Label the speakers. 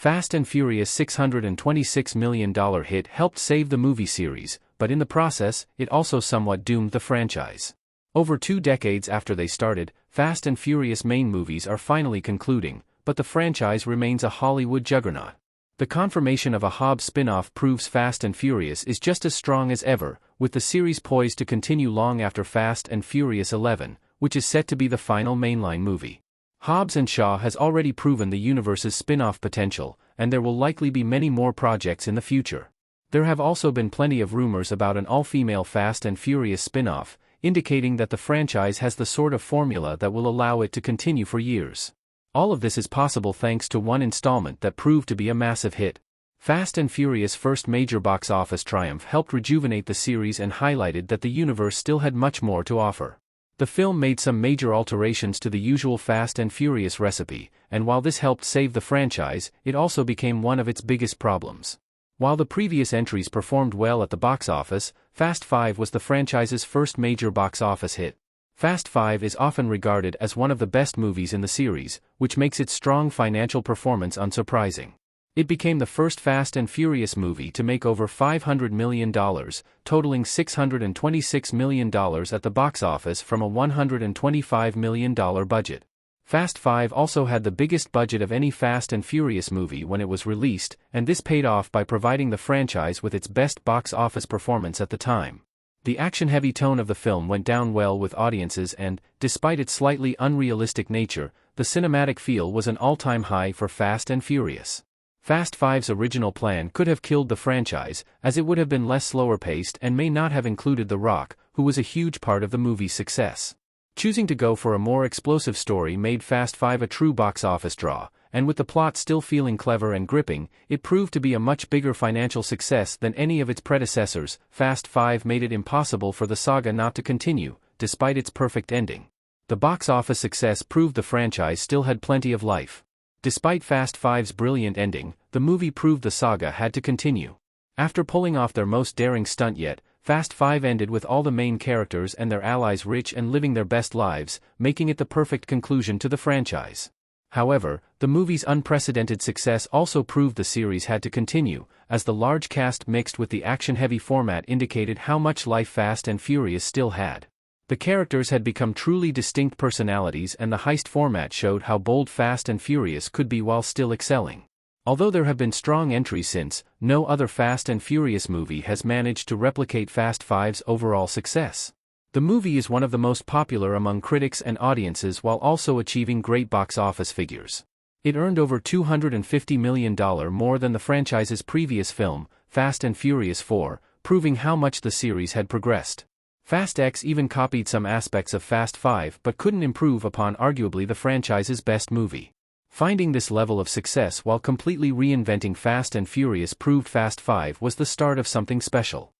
Speaker 1: Fast and Furious' $626 million hit helped save the movie series, but in the process, it also somewhat doomed the franchise. Over 2 decades after they started, Fast and Furious main movies are finally concluding, but the franchise remains a Hollywood juggernaut. The confirmation of a Hobbs spin-off proves Fast and Furious is just as strong as ever, with the series poised to continue long after Fast and Furious 11, which is set to be the final mainline movie. Hobbs & Shaw has already proven the universe's spin-off potential, and there will likely be many more projects in the future. There have also been plenty of rumors about an all-female Fast and Furious spin-off, indicating that the franchise has the sort of formula that will allow it to continue for years. All of this is possible thanks to one installment that proved to be a massive hit. Fast and Furious' first major box office triumph helped rejuvenate the series and highlighted that the universe still had much more to offer. The film made some major alterations to the usual Fast and Furious recipe, and while this helped save the franchise, it also became one of its biggest problems. While the previous entries performed well at the box office, Fast 5 was the franchise's first major box office hit. Fast 5 is often regarded as one of the best movies in the series, which makes its strong financial performance unsurprising. It became the first Fast and Furious movie to make over $500 million, totaling $626 million at the box office from a $125 million budget. Fast 5 also had the biggest budget of any Fast and Furious movie when it was released, and this paid off by providing the franchise with its best box office performance at the time. The action-heavy tone of the film went down well with audiences and, despite its slightly unrealistic nature, the cinematic feel was an all-time high for Fast and Furious. Fast 5's original plan could have killed the franchise, as it would have been less slower-paced and may not have included The Rock, who was a huge part of the movie's success. Choosing to go for a more explosive story made Fast 5 a true box office draw, and with the plot still feeling clever and gripping, it proved to be a much bigger financial success than any of its predecessors. Fast 5 made it impossible for the saga not to continue, despite its perfect ending. The box office success proved the franchise still had plenty of life. Despite Fast 5's brilliant ending, the movie proved the saga had to continue. After pulling off their most daring stunt yet, Fast 5 ended with all the main characters and their allies rich and living their best lives, making it the perfect conclusion to the franchise. However, the movie's unprecedented success also proved the series had to continue, as the large cast mixed with the action-heavy format indicated how much life Fast and Furious still had. The characters had become truly distinct personalities, and the heist format showed how bold Fast and Furious could be while still excelling. Although there have been strong entries since, no other Fast and Furious movie has managed to replicate Fast 5's overall success. The movie is one of the most popular among critics and audiences while also achieving great box office figures. It earned over $250 million more than the franchise's previous film, Fast and Furious 4, proving how much the series had progressed. Fast X even copied some aspects of Fast 5 but couldn't improve upon arguably the franchise's best movie. Finding this level of success while completely reinventing Fast and Furious proved Fast 5 was the start of something special.